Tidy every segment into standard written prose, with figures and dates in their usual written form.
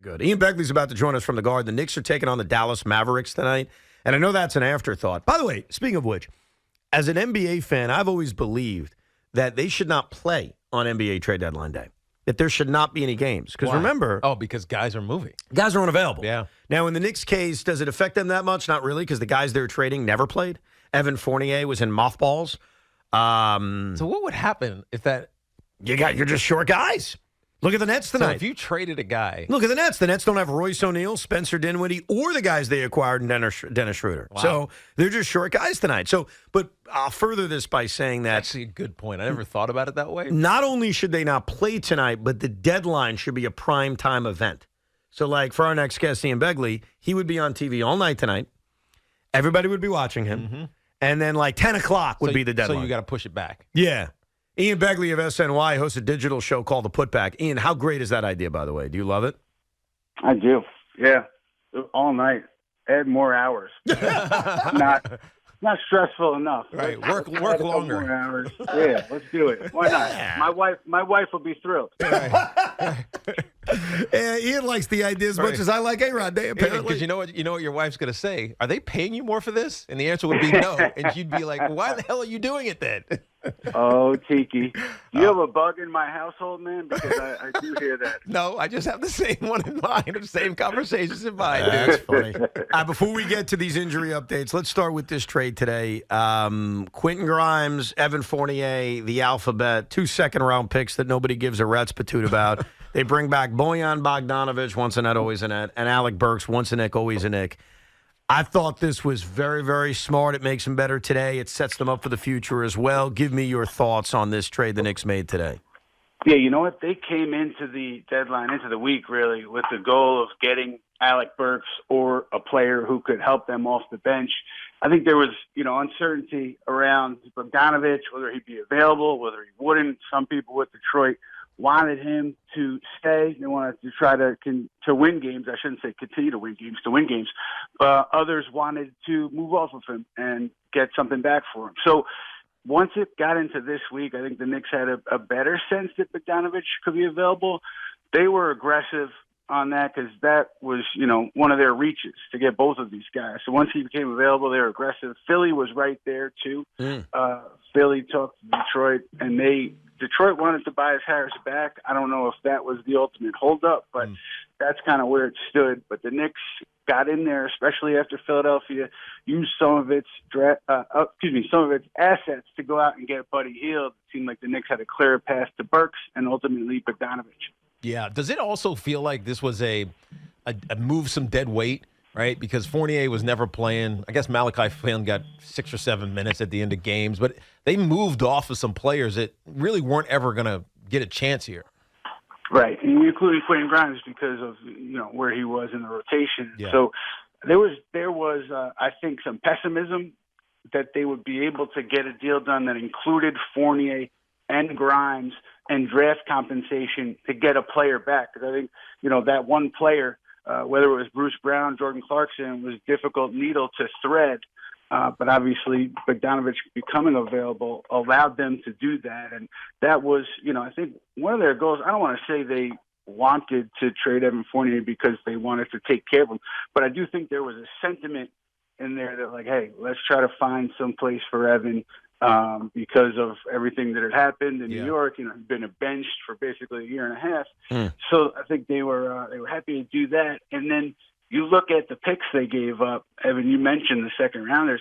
good. Ian Begley's about to join us from the Garden. The Knicks are taking on the Dallas Mavericks tonight, and I know that's an afterthought. By the way, speaking of which, as an NBA fan, I've always believed that they should not play on NBA trade deadline day, that there should not be any games. Because remember... Oh, because guys are moving. Guys are unavailable. Yeah. Now, in the Knicks' case, does it affect them that much? Not really, because the guys they're trading never played. Evan Fournier was in mothballs. So what would happen if that... You're just short guys. Look at the Nets tonight. So if you traded a guy... Look at the Nets. The Nets don't have Royce O'Neal, Spencer Dinwiddie, or the guys they acquired in Dennis Schroeder. Wow. So they're just short guys tonight. But I'll further this by saying that... Actually, a good point. I never thought about it that way. Not only should they not play tonight, but the deadline should be a prime time event. So, like, for our next guest, Ian Begley, he would be on TV all night tonight. Everybody would be watching him. Mm-hmm. And then, like, 10 o'clock would be the deadline. So you got to push it back. Yeah. Ian Begley of SNY hosts a digital show called The Putback. Ian, how great is that idea, by the way? Do you love it? I do. Yeah. All night. Add more hours. Not stressful enough. Right. Work longer. More hours. Yeah, let's do it. Why not? Yeah. My wife will be thrilled. Right. Yeah, Ian likes the idea as much as I like A-Rod Day, apparently. Because you know what your wife's going to say? Are they paying you more for this? And the answer would be no. And you'd be like, why the hell are you doing it then? Oh, Tiki. Do you have a bug in my household, man? Because I do hear that. No, I just have the same one in mind, the same conversations in mind. That's funny. Before we get to these injury updates, let's start with this trade today. Quentin Grimes, Evan Fournier, the alphabet, 2 second-round picks that nobody gives a rat's patoot about. They bring back Bojan Bogdanovic, once a net, always a net, and Alec Burks, once a Nick, always a Nick. I thought this was very, very smart. It makes them better today. It sets them up for the future as well. Give me your thoughts on this trade the Knicks made today. Yeah, you know what? They came into the deadline, into the week, really, with the goal of getting Alec Burks or a player who could help them off the bench. I think there was, uncertainty around Bogdanovic, whether he'd be available, whether he wouldn't. Some people with Detroit wanted him to stay. They wanted to try to win games. I shouldn't say continue to win games, to win games. Others wanted to move off of him and get something back for him. So once it got into this week, I think the Knicks had a better sense that Bogdanovic could be available. They were aggressive on that because that was, one of their reaches to get both of these guys. So once he became available, they were aggressive. Philly was right there, too. Philly talked to Detroit, and Detroit wanted Tobias Harris back. I don't know if that was the ultimate holdup, but that's kind of where it stood. But the Knicks got in there, especially after Philadelphia used some of its assets to go out and get Buddy Hield. It seemed like the Knicks had a clear path to Burks and ultimately Bogdanovic. Yeah. Does it also feel like this was a move some dead weight? Right, because Fournier was never playing. I guess Malachi Flynn got 6 or 7 minutes at the end of games, but they moved off of some players that really weren't ever going to get a chance here. Right, and including Quentin Grimes because of where he was in the rotation. Yeah. So there was I think some pessimism that they would be able to get a deal done that included Fournier and Grimes and draft compensation to get a player back. Because I think that one player. Whether it was Bruce Brown, Jordan Clarkson, was a difficult needle to thread. But obviously, Bogdanovic becoming available allowed them to do that. And that was, I think one of their goals. I don't want to say they wanted to trade Evan Fournier because they wanted to take care of him. But I do think there was a sentiment in there that, like, hey, let's try to find some place for Evan because of everything that had happened in New York. He'd been benched for basically a year and a half. So I think they were happy to do that. And then you look at the picks they gave up. Evan, you mentioned the second rounders.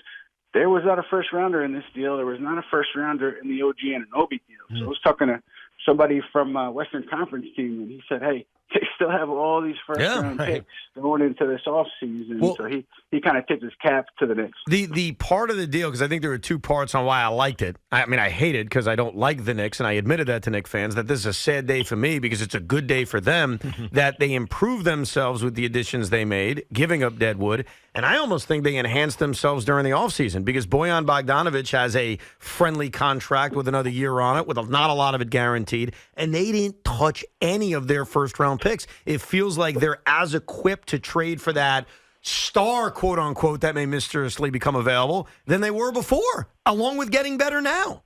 There was not a first rounder in this deal. There was not a first rounder in the OG Anunoby deal. So I was talking to somebody from Western Conference team, and he said, hey, they still have all these first-round picks going into this offseason. Well, so he kind of tipped his cap to the Knicks. The part of the deal, because I think there were two parts on why I liked it. I mean, I hate it because I don't like the Knicks, and I admitted that to Knicks fans, that this is a sad day for me because it's a good day for them, that they improved themselves with the additions they made, giving up Deadwood. And I almost think they enhanced themselves during the offseason because Bojan Bogdanovic has a friendly contract with another year on it, with not a lot of it guaranteed, and they didn't touch any of their first-round picks. It feels like they're as equipped to trade for that star, quote-unquote, that may mysteriously become available than they were before, along with getting better now.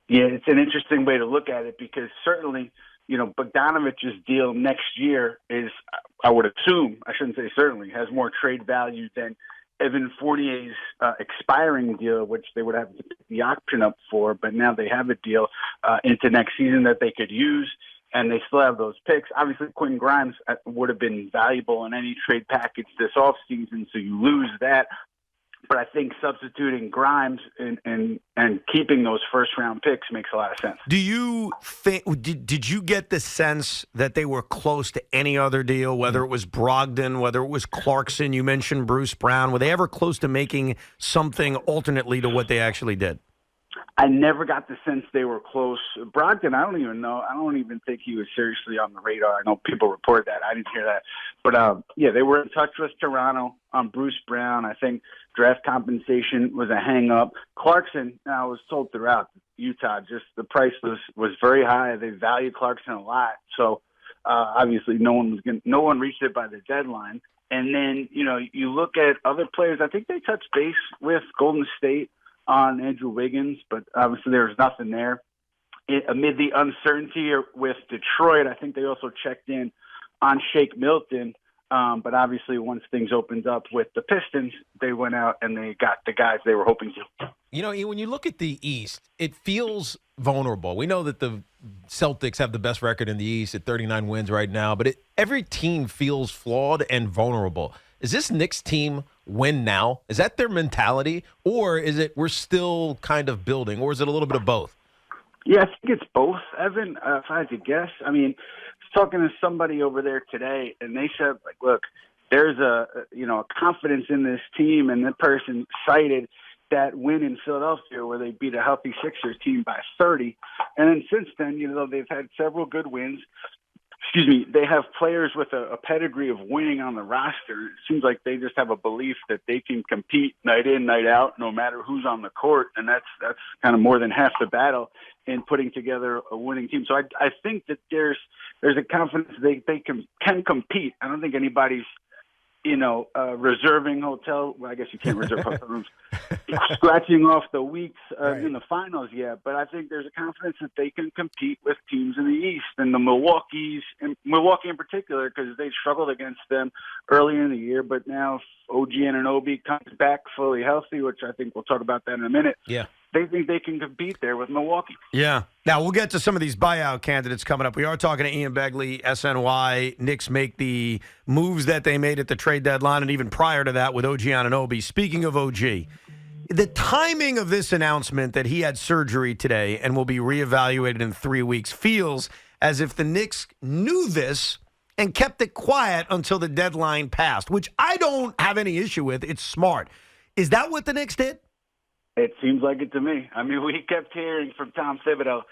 Yeah, it's an interesting way to look at it because certainly, Bogdanovic's deal next year is I would assume, I shouldn't say certainly, has more trade value than Evan Fournier's expiring deal, which they would have to pick the option up for, but now they have a deal into next season that they could use, and they still have those picks. Obviously, Quentin Grimes would have been valuable in any trade package this offseason, so you lose that. But I think substituting Grimes and keeping those first-round picks makes a lot of sense. Do you think? Did you get the sense that they were close to any other deal, whether it was Brogdon, whether it was Clarkson? You mentioned Bruce Brown. Were they ever close to making something alternately to what they actually did? I never got the sense they were close. Brogdon, I don't even know. I don't even think he was seriously on the radar. I know people report that. I didn't hear that. But, yeah, they were in touch with Toronto on Bruce Brown. I think draft compensation was a hang-up. Clarkson, I was told throughout Utah, just the price was very high. They valued Clarkson a lot. So, obviously, no one reached it by the deadline. And then, you look at other players. I think they touched base with Golden State on Andrew Wiggins, but obviously there was nothing there. Amid the uncertainty with Detroit, I think they also checked in on Shake Milton, but obviously once things opened up with the Pistons, they went out and they got the guys they were hoping to. When you look at the East, it feels vulnerable. We know that the Celtics have the best record in the East at 39 wins right now, but every team feels flawed and vulnerable. Is this Knicks team win now? Is that their mentality? Or is it we're still kind of building? Or is it a little bit of both? Yeah, I think it's both, Evan, if I had to guess. I mean, I was talking to somebody over there today, and they said, look, there's a confidence in this team, and the person cited that win in Philadelphia where they beat a healthy Sixers team by 30. And then since then, they've had several good wins. They have players with a pedigree of winning on the roster. It seems like they just have a belief that they can compete night in, night out, no matter who's on the court, and that's kind of more than half the battle in putting together a winning team. So I think that there's a confidence they can compete. I don't think anybody's reserving hotel. Well, I guess you can't reserve hotel rooms. Scratching off the weeks in the finals yet, but I think there's a confidence that they can compete with teams in the East and the Milwaukee in particular, because they struggled against them earlier in the year. But now OG Anunoby comes back fully healthy, which I think we'll talk about that in a minute. Yeah. They think they can compete there with Milwaukee. Yeah. Now, we'll get to some of these buyout candidates coming up. We are talking to Ian Begley, SNY. Knicks make the moves that they made at the trade deadline and even prior to that with OG Anunoby. Speaking of OG, the timing of this announcement that he had surgery today and will be reevaluated in 3 weeks feels as if the Knicks knew this and kept it quiet until the deadline passed, which I don't have any issue with. It's smart. Is that what the Knicks did? It seems like it to me. I mean, we kept hearing from Tom Thibodeau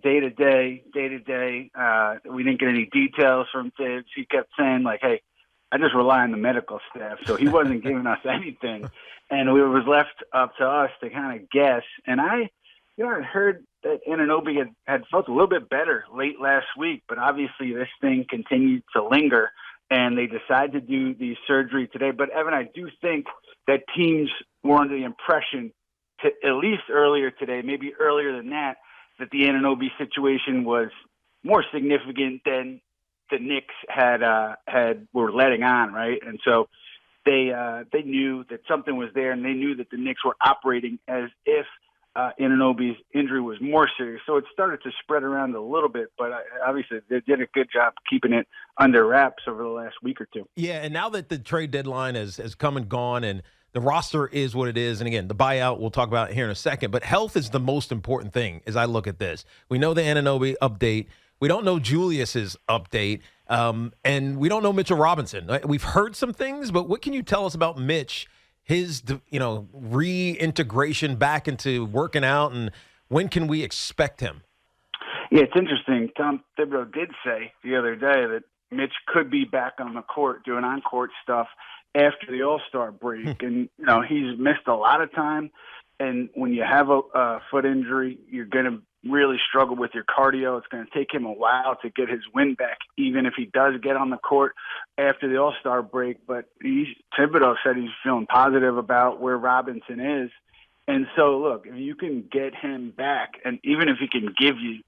day to day. We didn't get any details from Tibbs. He kept saying, hey, I just rely on the medical staff. So he wasn't giving us anything. And it was left up to us to kind of guess. And I heard that Anunoby had felt a little bit better late last week, but obviously this thing continued to linger, and they decided to do the surgery today. But, Evan, I do think that teams were under the impression, at least earlier today, maybe earlier than that the Anunoby situation was more significant than the Knicks were letting on, right? And so they knew that something was there, and they knew that the Knicks were operating as if Anunoby's injury was more serious. So it started to spread around a little bit, but obviously they did a good job keeping it under wraps over the last week or two. Yeah, and now that the trade deadline has come and gone and the roster is what it is, and again, the buyout we'll talk about here in a second, but health is the most important thing as I look at this. We know the Anunoby update. We don't know Julius's update, and we don't know Mitchell Robinson. We've heard some things, but what can you tell us about Mitch, his reintegration back into working out, and when can we expect him? Yeah, it's interesting. Tom Thibodeau did say the other day that Mitch could be back on the court doing on-court stuff after the All-Star break. And, he's missed a lot of time. And when you have a foot injury, you're going to really struggle with your cardio. It's going to take him a while to get his wind back, even if he does get on the court after the All-Star break. But Thibodeau said he's feeling positive about where Robinson is. And so, look, if you can get him back, and even if he can give you,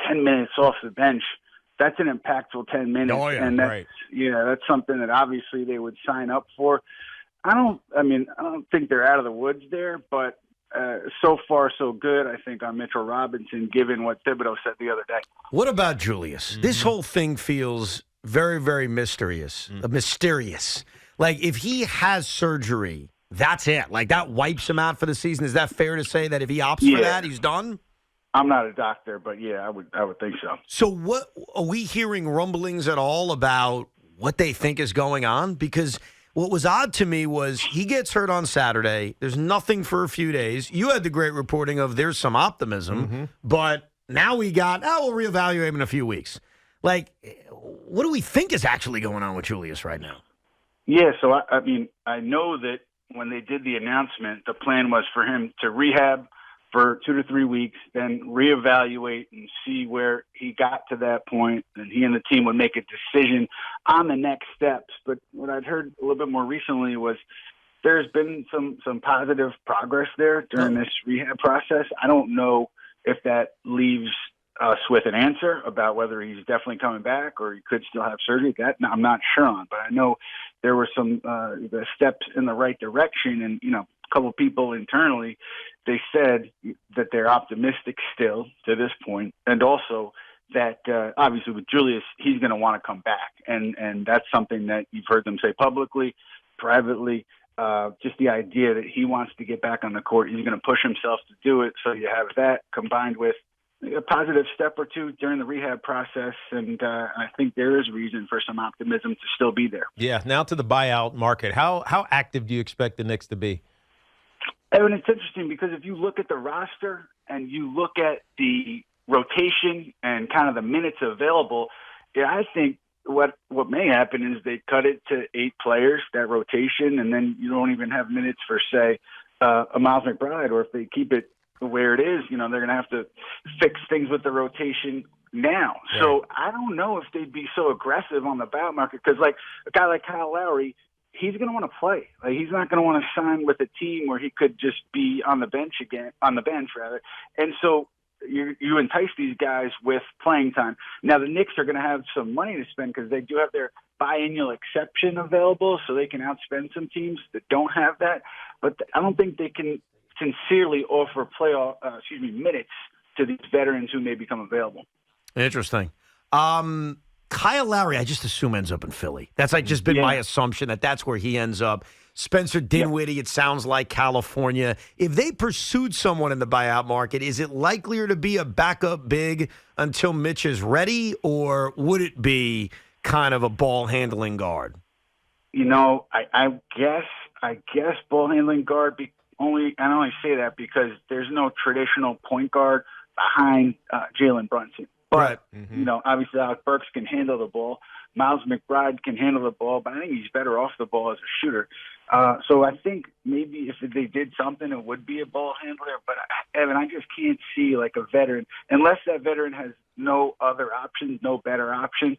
10 minutes off the bench, that's an impactful 10 minutes. Oh, yeah, and that's, right. that's something that obviously they would sign up for. I don't think they're out of the woods there, but so far so good, I think, on Mitchell Robinson, given what Thibodeau said the other day. What about Julius? This whole thing feels very, very mysterious. Like, if he has surgery, that's it. Like, that wipes him out for the season. Is that fair to say that if he opts for that, he's done? I'm not a doctor, but yeah, I would think so. So what are we hearing rumblings at all about what they think is going on? Because what was odd to me was he gets hurt on Saturday. There's nothing for a few days. You had the great reporting of there's some optimism, but now we got, we'll reevaluate him in a few weeks. Like, what do we think is actually going on with Julius right now? Yeah, so I know that when they did the announcement, the plan was for him to rehab for 2 to 3 weeks, then reevaluate and see where he got to that point, and he and the team would make a decision on the next steps. But what I'd heard a little bit more recently was there's been some positive progress there during this rehab process. I don't know if that leaves us with an answer about whether he's definitely coming back or he could still have surgery. That I'm not sure on, but I know there were some the steps in the right direction, and a couple of people internally, they said that they're optimistic still to this point, and also that obviously with Julius, he's going to want to come back, and that's something that you've heard them say publicly, privately. Just the idea that he wants to get back on the court, he's going to push himself to do it. So you have that combined with a positive step or two during the rehab process, and I think there is reason for some optimism to still be there. Yeah. Now to the buyout market. How active do you expect the Knicks to be? Evan, it's interesting because if you look at the roster and you look at the rotation and kind of the minutes available, I think what may happen is they cut it to 8 players, that rotation, and then you don't even have minutes for, say, a Miles McBride, or if they keep it where it is, they're going to have to fix things with the rotation now. Right. So I don't know if they'd be so aggressive on the buyout market because, like, a guy like Kyle Lowry, he's going to want to play. Like, he's not going to want to sign with a team where he could just be on the bench. And so you entice these guys with playing time. Now, the Knicks are going to have some money to spend because they do have their biennial exception available, so they can outspend some teams that don't have that. But I don't think they can sincerely offer minutes to these veterans who may become available. Interesting. Kyle Lowry, I just assume ends up in Philly. That's just been my assumption that that's where he ends up. Spencer Dinwiddie, it sounds like California. If they pursued someone in the buyout market, is it likelier to be a backup big until Mitch is ready, or would it be kind of a ball handling guard? I guess ball handling guard. I only say that because there's no traditional point guard behind Jalen Brunson. But, obviously Alec Burks can handle the ball. Miles McBride can handle the ball, but I think he's better off the ball as a shooter. So I think maybe if they did something, it would be a ball handler. But, Evan, I just can't see, like, a veteran, unless that veteran has no other options, no better option.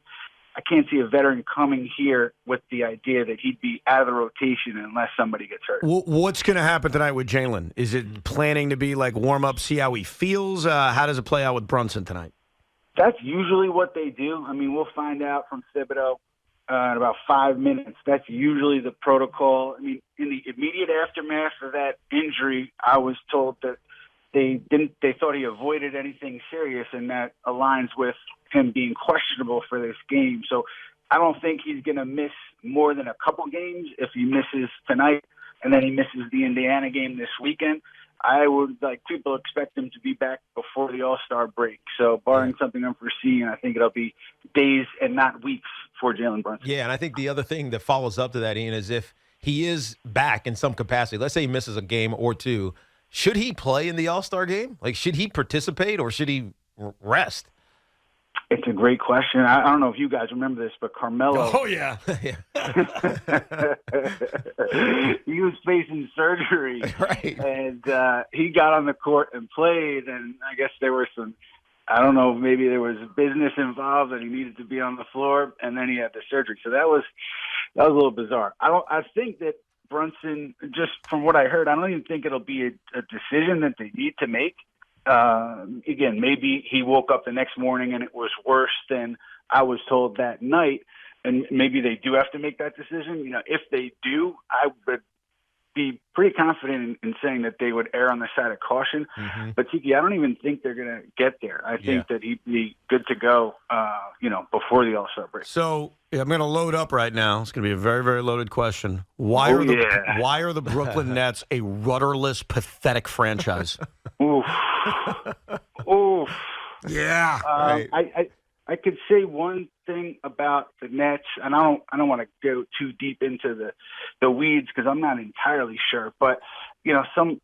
I can't see a veteran coming here with the idea that he'd be out of the rotation unless somebody gets hurt. What's going to happen tonight with Jalen? Is it planning to be like warm up, see how he feels? How does it play out with Brunson tonight? That's usually what they do. I mean, we'll find out from Thibodeau in about 5 minutes. That's usually the protocol. I mean, in the immediate aftermath of that injury, I was told that they thought he avoided anything serious, and that aligns with him being questionable for this game. So I don't think he's going to miss more than a couple games. If he misses tonight and then he misses the Indiana game this weekend, I would people expect him to be back before the All-Star break. So barring something unforeseen, I think it'll be days and not weeks for Jalen Brunson. Yeah, and I think the other thing that follows up to that, Ian, is if he is back in some capacity, let's say he misses a game or two, should he play in the All-Star game? Like, should he participate or should he rest? It's a great question. I don't know if you guys remember this, but Carmelo. Oh, yeah. He was facing surgery. Right. And he got on the court and played. And I guess there were I don't know, maybe there was business involved and he needed to be on the floor. And then he had the surgery. So that was a little bizarre. I think that Brunson, just from what I heard, I don't even think it'll be a decision that they need to make. Again, maybe he woke up the next morning and it was worse than I was told that night, and maybe they do have to make that decision. If they do, I would be pretty confident in saying that they would err on the side of caution. Mm-hmm. But Tiki, I don't even think they're going to get there. I think that he'd be good to go, before the All-Star break. So I'm going to load up right now. It's going to be a very, very loaded question. Why are the Brooklyn Nets a rudderless, pathetic franchise? Oof. Oof. Yeah. Right. I could say one thing about the Nets, and I don't want to go too deep into the weeds because I'm not entirely sure. But some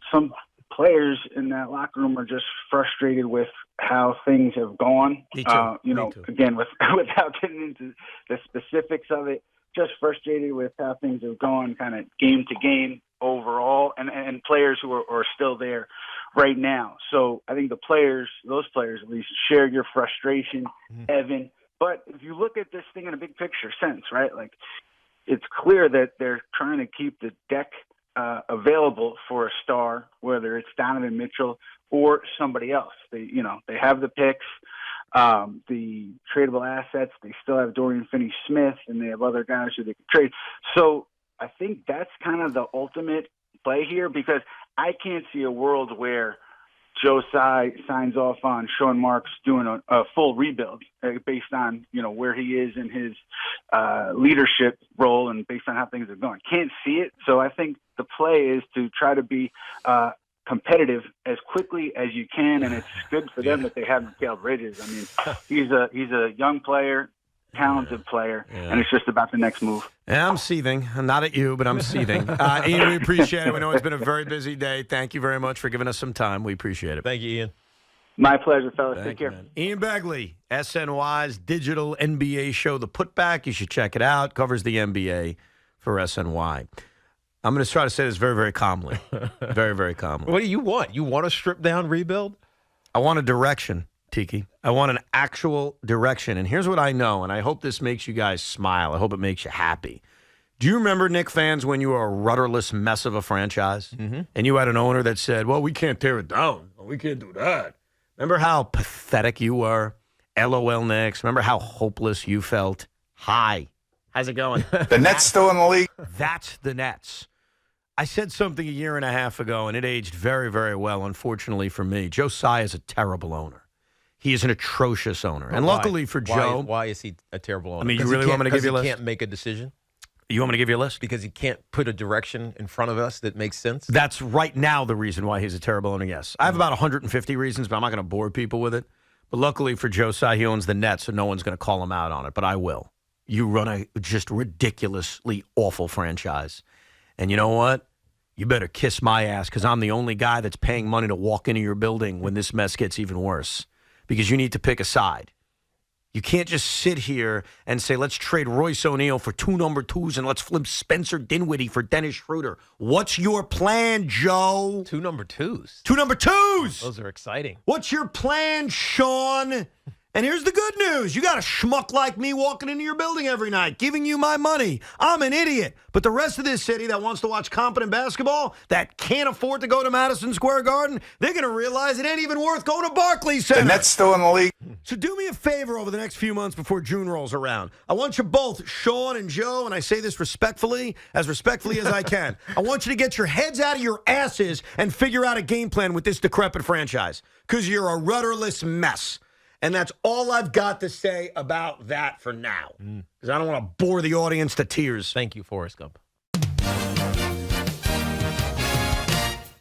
players in that locker room are just frustrated with how things have gone. Me too. Me too. Again, without getting into the specifics of it, just frustrated with how things have gone, kind of game to game overall, and players who are still there right now. So I think those players at least share your frustration, Evan. But if you look at this thing in a big picture sense, right, like it's clear that they're trying to keep the deck available for a star, whether it's Donovan Mitchell or somebody else. They have the picks, the tradable assets. They still have Dorian Finney-Smith, and they have other guys who they can trade. So I think that's kind of the ultimate play here, because I can't see a world where Joe Tsai signs off on Sean Marks doing a full rebuild based on where he is in his leadership role and based on how things are going. Can't see it. So I think the play is to try to be competitive as quickly as you can, and it's good for them that they have Mikal Bridges. I mean, he's a young player, talented player, and it's just about the next move. Yeah, I'm seething. Not at you, but I'm seething. Ian, we appreciate it. We know it's been a very busy day. Thank you very much for giving us some time. We appreciate it. Thank you, Ian. My pleasure, fellas. Take care. Man. Ian Begley, SNY's digital NBA show, The Putback. You should check it out. Covers the NBA for SNY. I'm going to try to say this very, very calmly. Very, very calmly. What do you want? You want a stripped-down rebuild? I want a direction, Tiki. I want an actual direction. And here's what I know, and I hope this makes you guys smile. I hope it makes you happy. Do you remember, Knicks fans, when you were a rudderless mess of a franchise? Mm-hmm. And you had an owner that said, well, we can't tear it down. We can't do that. Remember how pathetic you were? LOL Knicks. Remember how hopeless you felt? Hi. How's it going? The Nets still in the league? That's the Nets. I said something a year and a half ago, and it aged very, very well, unfortunately for me. Joe Tsai is a terrible owner. He is an atrocious owner. And luckily for Joe. Why is he a terrible owner? I mean, you really want me to give you a list? He can't make a decision? You want me to give you a list? Because he can't put a direction in front of us that makes sense? That's right now the reason why he's a terrible owner, yes. I have about 150 reasons, but I'm not going to bore people with it. But luckily for Joe Tsai, he owns the Nets, so no one's going to call him out on it, but I will. You run a just ridiculously awful franchise. And you know what? You better kiss my ass, because I'm the only guy that's paying money to walk into your building when this mess gets even worse. Because you need to pick a side. You can't just sit here and say, let's trade Royce O'Neal for 2 number 2s and let's flip Spencer Dinwiddie for Dennis Schroeder. What's your plan, Joe? 2 number 2s. 2 number 2s! Those are exciting. What's your plan, Sean? And here's the good news. You got a schmuck like me walking into your building every night, giving you my money. I'm an idiot. But the rest of this city that wants to watch competent basketball, that can't afford to go to Madison Square Garden, they're going to realize it ain't even worth going to Barclays Center. The Nets still in the league? So do me a favor over the next few months before June rolls around. I want you both, Sean and Joe, and I say this respectfully as I can. I want you to get your heads out of your asses and figure out a game plan with this decrepit franchise, because you're a rudderless mess. And that's all I've got to say about that for now, because I don't want to bore the audience to tears. Thank you, Forrest Gump.